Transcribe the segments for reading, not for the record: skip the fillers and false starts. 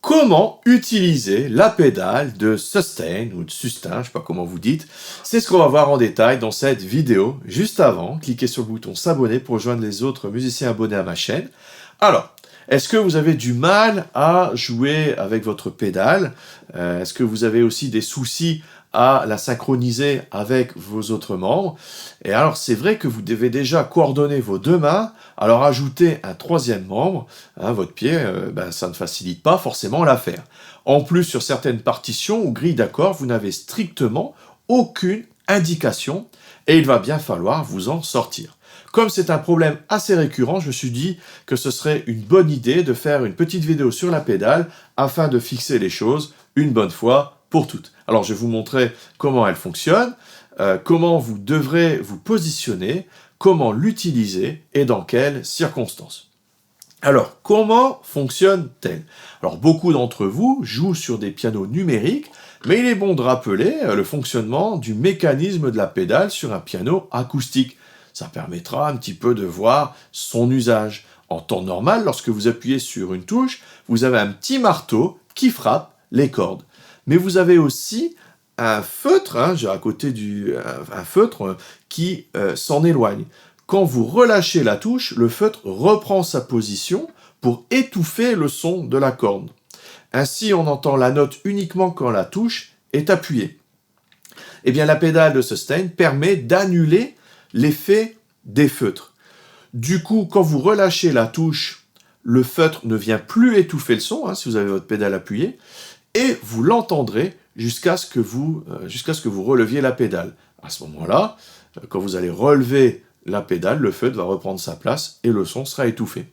Comment utiliser la pédale de sustain ou de sustain, je ne sais pas comment vous dites. C'est ce qu'on va voir en détail dans cette vidéo. Juste avant, cliquez sur le bouton s'abonner pour rejoindre les autres musiciens abonnés à ma chaîne. Alors, est-ce que vous avez du mal à jouer avec votre pédale? Est-ce que vous avez aussi des soucis à la synchroniser avec vos autres membres? Et alors, c'est vrai que vous devez déjà coordonner vos deux mains, alors ajouter un troisième membre, votre pied, ça ne facilite pas forcément l'affaire. En plus, sur certaines partitions ou grilles d'accords, vous n'avez strictement aucune indication et il va bien falloir vous en sortir. Comme c'est un problème assez récurrent, je me suis dit que ce serait une bonne idée de faire une petite vidéo sur la pédale afin de fixer les choses une bonne fois pour toutes. Alors je vais vous montrer comment elle fonctionne, comment vous devrez vous positionner, comment l'utiliser et dans quelles circonstances. Alors, comment fonctionne-t-elle? Alors, beaucoup d'entre vous jouent sur des pianos numériques, mais il est bon de rappeler le fonctionnement du mécanisme de la pédale sur un piano acoustique. Ça permettra un petit peu de voir son usage. En temps normal, lorsque vous appuyez sur une touche, vous avez un petit marteau qui frappe les cordes. Mais vous avez aussi un feutre, j'ai à côté un feutre qui s'en éloigne. Quand vous relâchez la touche, le feutre reprend sa position pour étouffer le son de la corde. Ainsi, on entend la note uniquement quand la touche est appuyée. Eh bien, la pédale de sustain permet d'annuler l'effet des feutres. Du coup, quand vous relâchez la touche, le feutre ne vient plus étouffer le son, si vous avez votre pédale appuyée, et vous l'entendrez jusqu'à ce que vous releviez la pédale. À ce moment-là, quand vous allez relever la pédale, le feutre va reprendre sa place et le son sera étouffé.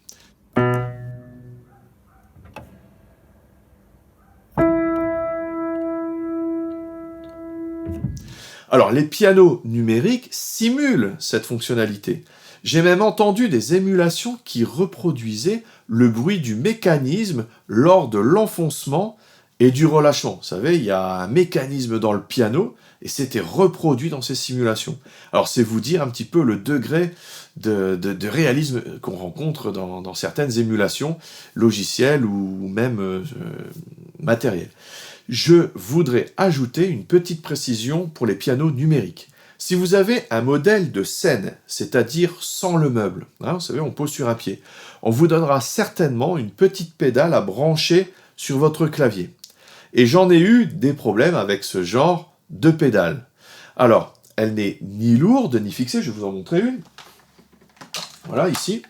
Alors, les pianos numériques simulent cette fonctionnalité. J'ai même entendu des émulations qui reproduisaient le bruit du mécanisme lors de l'enfoncement et du relâchement. Vous savez, il y a un mécanisme dans le piano et c'était reproduit dans ces simulations. Alors, c'est vous dire un petit peu le degré de réalisme qu'on rencontre dans certaines émulations logicielles ou même matérielles. Je voudrais ajouter une petite précision pour les pianos numériques. Si vous avez un modèle de scène, c'est-à-dire sans le meuble, vous savez, on pose sur un pied, on vous donnera certainement une petite pédale à brancher sur votre clavier. Et j'en ai eu des problèmes avec ce genre de pédale. Alors, elle n'est ni lourde ni fixée, je vais vous en montrer une. Voilà, ici.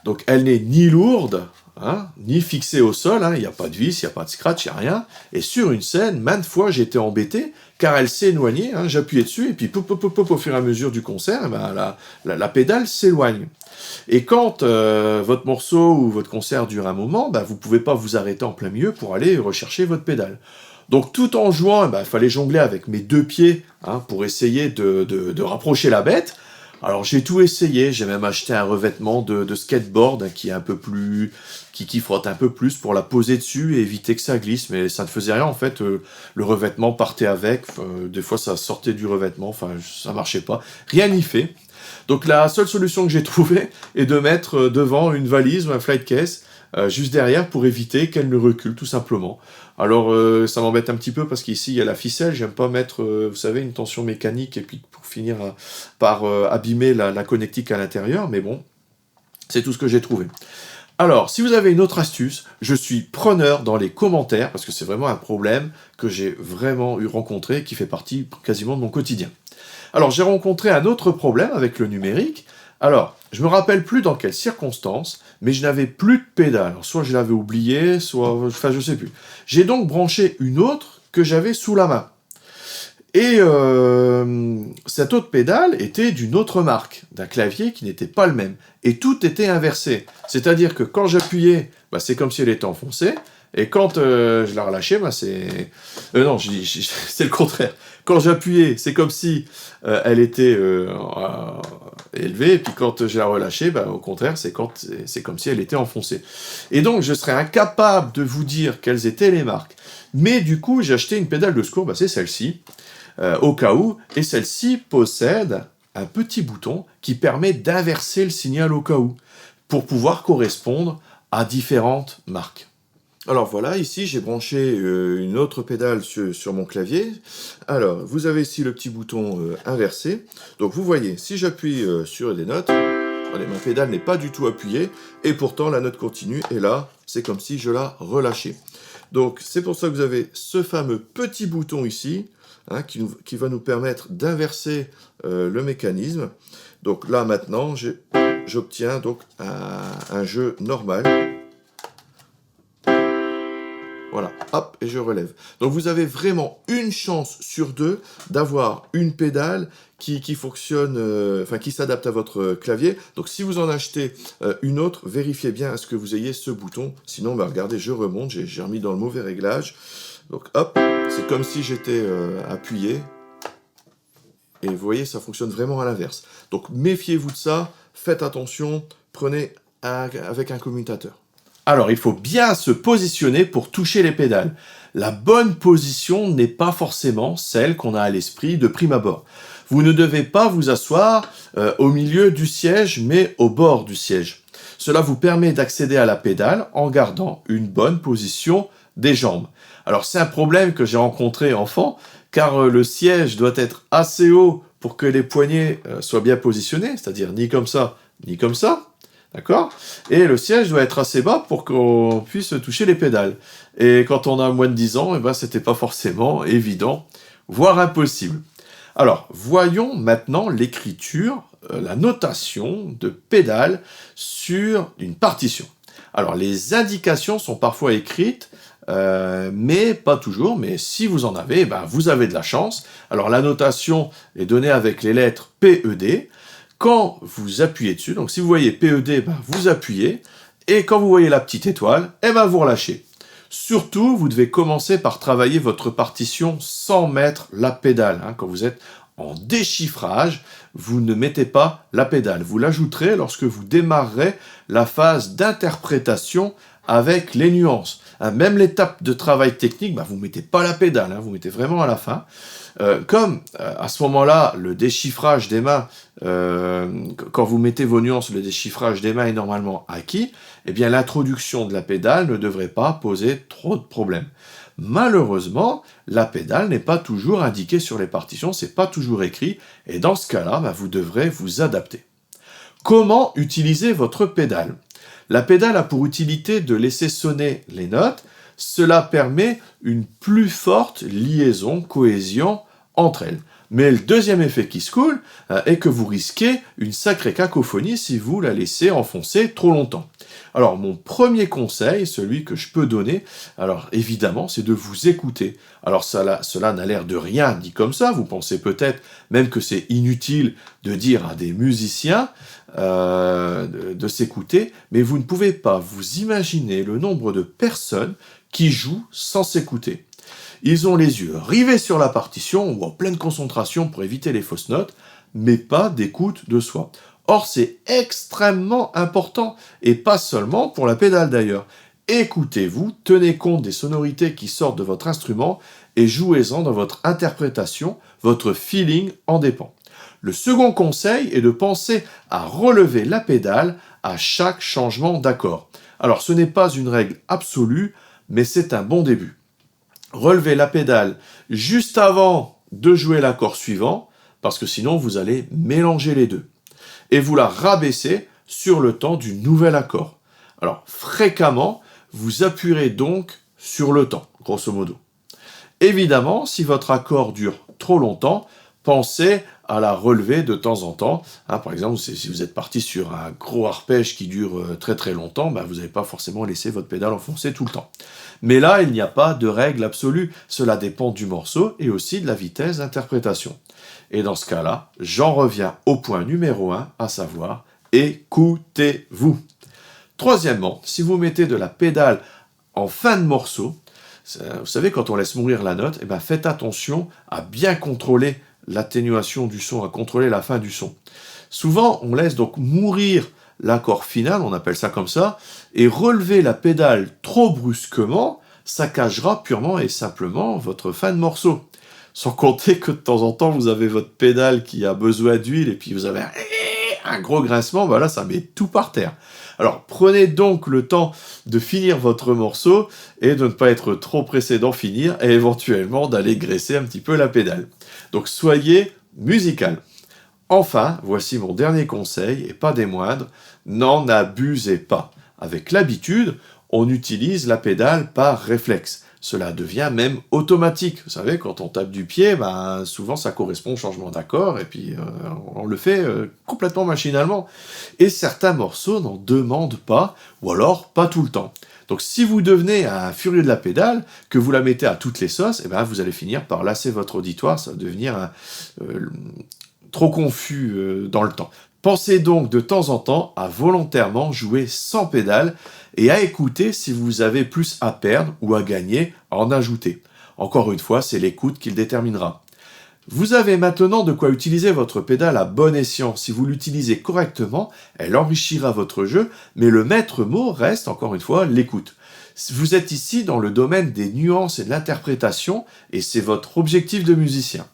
Donc, elle n'est ni lourde, ni fixée au sol, il n'y a pas de vis, il n'y a pas de scratch, il n'y a rien. Et sur une scène, maintes fois, j'ai été embêté, car elle s'éloignait, j'appuyais dessus, et puis au fur et à mesure du concert, la pédale s'éloigne. Et quand votre morceau ou votre concert dure un moment, vous ne pouvez pas vous arrêter en plein milieu pour aller rechercher votre pédale. Donc tout en jouant, il fallait jongler avec mes deux pieds pour essayer de rapprocher la bête. Alors j'ai tout essayé, j'ai même acheté un revêtement de skateboard qui est un peu plus, qui frotte un peu plus pour la poser dessus et éviter que ça glisse, mais ça ne faisait rien en fait, le revêtement partait avec, des fois ça sortait du revêtement, ça marchait pas, rien n'y fait. Donc la seule solution que j'ai trouvée est de mettre devant une valise ou un flight case, juste derrière pour éviter qu'elle ne recule tout simplement. Alors ça m'embête un petit peu parce qu'ici il y a la ficelle, j'aime pas mettre, vous savez, une tension mécanique et puis pour finir par abîmer la connectique à l'intérieur, mais bon, c'est tout ce que j'ai trouvé. Alors, si vous avez une autre astuce, je suis preneur dans les commentaires parce que c'est vraiment un problème que j'ai vraiment rencontré et qui fait partie quasiment de mon quotidien. Alors, j'ai rencontré un autre problème avec le numérique. Alors, je me rappelle plus dans quelles circonstances, mais je n'avais plus de pédale. Alors, soit je l'avais oublié, je sais plus. J'ai donc branché une autre que j'avais sous la main. Et cette autre pédale était d'une autre marque, d'un clavier qui n'était pas le même. Et tout était inversé. C'est-à-dire que quand j'appuyais, c'est comme si elle était enfoncée, et quand je la relâchais, c'est... non, c'est le contraire. Quand j'appuyais, c'est comme si elle était élevée, et puis quand je la relâchais, au contraire, c'est comme si elle était enfoncée. Et donc, je serais incapable de vous dire quelles étaient les marques. Mais du coup, j'ai acheté une pédale de secours, c'est celle-ci, au cas où, et celle-ci possède un petit bouton qui permet d'inverser le signal au cas où, pour pouvoir correspondre à différentes marques. Alors voilà, ici j'ai branché une autre pédale sur mon clavier. Alors, vous avez ici le petit bouton inversé. Donc vous voyez, si j'appuie sur des notes, allez, ma pédale n'est pas du tout appuyée, et pourtant la note continue, et là, c'est comme si je la relâchais. Donc c'est pour ça que vous avez ce fameux petit bouton ici, hein, qui va nous permettre d'inverser le mécanisme. Donc là maintenant, j'obtiens donc un jeu normal. Voilà, hop, et je relève. Donc vous avez vraiment une chance sur deux d'avoir une pédale qui fonctionne, enfin qui s'adapte à votre clavier. Donc si vous en achetez une autre, vérifiez bien à ce que vous ayez ce bouton. Sinon, bah, regardez, je remonte, j'ai remis dans le mauvais réglage. Donc hop, c'est comme si j'étais appuyé. Et vous voyez, ça fonctionne vraiment à l'inverse. Donc méfiez-vous de ça, faites attention, prenez avec un commutateur. Alors, il faut bien se positionner pour toucher les pédales. La bonne position n'est pas forcément celle qu'on a à l'esprit de prime abord. Vous ne devez pas vous asseoir au milieu du siège, mais au bord du siège. Cela vous permet d'accéder à la pédale en gardant une bonne position des jambes. Alors, c'est un problème que j'ai rencontré enfant, car le siège doit être assez haut pour que les poignets soient bien positionnés, c'est-à-dire ni comme ça, ni comme ça. D'accord? Et le siège doit être assez bas pour qu'on puisse toucher les pédales. Et quand on a moins de 10 ans, eh ben, c'était pas forcément évident, voire impossible. Alors, voyons maintenant l'écriture, la notation de pédales sur une partition. Alors, les indications sont parfois écrites, mais pas toujours. Mais si vous en avez, eh ben, vous avez de la chance. Alors, la notation est donnée avec les lettres PED. Quand vous appuyez dessus, donc si vous voyez PED, ben vous appuyez, et quand vous voyez la petite étoile, eh ben vous relâchez. Surtout, vous devez commencer par travailler votre partition sans mettre la pédale. Hein. Quand vous êtes en déchiffrage, vous ne mettez pas la pédale. Vous l'ajouterez lorsque vous démarrerez la phase d'interprétation avec les nuances. Hein, même l'étape de travail technique, ben vous ne mettez pas la pédale, hein, vous mettez vraiment à la fin. Comme à ce moment-là, le déchiffrage des mains, quand vous mettez vos nuances, le déchiffrage des mains est normalement acquis, eh bien l'introduction de la pédale ne devrait pas poser trop de problèmes. Malheureusement, la pédale n'est pas toujours indiquée sur les partitions, c'est pas toujours écrit, et dans ce cas-là, bah, vous devrez vous adapter. Comment utiliser votre pédale? La pédale a pour utilité de laisser sonner les notes. Cela permet une plus forte liaison, cohésion entre elles. Mais le deuxième effet qui se coule est que vous risquez une sacrée cacophonie si vous la laissez enfoncer trop longtemps. Alors mon premier conseil, celui que je peux donner, alors évidemment, c'est de vous écouter. Alors cela n'a l'air de rien dit comme ça, vous pensez peut-être même que c'est inutile de dire à des musiciens de s'écouter, mais vous ne pouvez pas vous imaginer le nombre de personnes qui jouent sans s'écouter. Ils ont les yeux rivés sur la partition ou en pleine concentration pour éviter les fausses notes, mais pas d'écoute de soi. Or, c'est extrêmement important, et pas seulement pour la pédale d'ailleurs. Écoutez-vous, tenez compte des sonorités qui sortent de votre instrument et jouez-en dans votre interprétation, votre feeling en dépend. Le second conseil est de penser à relever la pédale à chaque changement d'accord. Alors, ce n'est pas une règle absolue, mais c'est un bon début. Relevez la pédale juste avant de jouer l'accord suivant, parce que sinon vous allez mélanger les deux. Et vous la rabaissez sur le temps du nouvel accord. Alors, fréquemment, vous appuierez donc sur le temps, grosso modo. Évidemment, si votre accord dure trop longtemps, pensez à la relever de temps en temps. Hein, par exemple, si vous êtes parti sur un gros arpège qui dure très très longtemps, ben, vous n'avez pas forcément laissé votre pédale enfoncer tout le temps. Mais là, il n'y a pas de règle absolue. Cela dépend du morceau et aussi de la vitesse d'interprétation. Et dans ce cas-là, j'en reviens au point numéro 1, à savoir, écoutez-vous. Troisièmement, si vous mettez de la pédale en fin de morceau, vous savez, quand on laisse mourir la note, eh ben faites attention à bien contrôler l'atténuation du son, à contrôler la fin du son. Souvent, on laisse donc mourir l'accord final, on appelle ça comme ça, et relever la pédale trop brusquement, ça cagera purement et simplement votre fin de morceau. Sans compter que de temps en temps, vous avez votre pédale qui a besoin d'huile, et puis vous avez un gros grincement, voilà, ça met tout par terre. Alors, prenez donc le temps de finir votre morceau et de ne pas être trop pressé d'en finir et éventuellement d'aller graisser un petit peu la pédale. Donc, soyez musical. Enfin, voici mon dernier conseil, et pas des moindres, n'en abusez pas. Avec l'habitude, on utilise la pédale par réflexe. Cela devient même automatique. Vous savez, quand on tape du pied, souvent ça correspond au changement d'accord, et puis on le fait complètement machinalement. Et certains morceaux n'en demandent pas, ou alors pas tout le temps. Donc si vous devenez un furieux de la pédale, que vous la mettez à toutes les sauces, vous allez finir par lasser votre auditoire, ça va devenir trop confus dans le temps. Pensez donc de temps en temps à volontairement jouer sans pédale et à écouter si vous avez plus à perdre ou à gagner à en ajouter. Encore une fois, c'est l'écoute qui le déterminera. Vous avez maintenant de quoi utiliser votre pédale à bon escient. Si vous l'utilisez correctement, elle enrichira votre jeu, mais le maître mot reste, encore une fois, l'écoute. Vous êtes ici dans le domaine des nuances et de l'interprétation, et c'est votre objectif de musicien.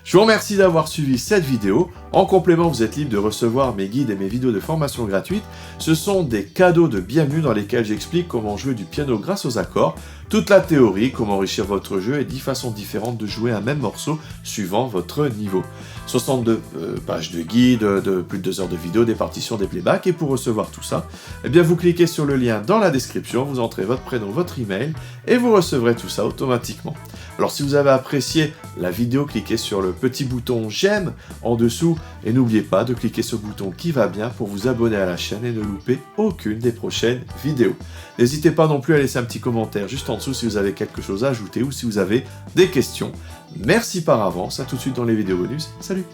Je vous remercie d'avoir suivi cette vidéo. En complément, vous êtes libre de recevoir mes guides et mes vidéos de formation gratuites. Ce sont des cadeaux de bienvenue dans lesquels j'explique comment jouer du piano grâce aux accords, toute la théorie, comment enrichir votre jeu et 10 façons différentes de jouer un même morceau suivant votre niveau. 62 pages de guide, de plus de 2 heures de vidéo, des partitions, des playbacks. Et pour recevoir tout ça, vous cliquez sur le lien dans la description, vous entrez votre prénom, votre email et vous recevrez tout ça automatiquement. Alors si vous avez apprécié la vidéo, cliquez sur le petit bouton j'aime en dessous et n'oubliez pas de cliquer sur le bouton qui va bien pour vous abonner à la chaîne et ne louper aucune des prochaines vidéos. N'hésitez pas non plus à laisser un petit commentaire juste en dessous si vous avez quelque chose à ajouter ou si vous avez des questions. Merci par avance, à tout de suite dans les vidéos bonus. Salut!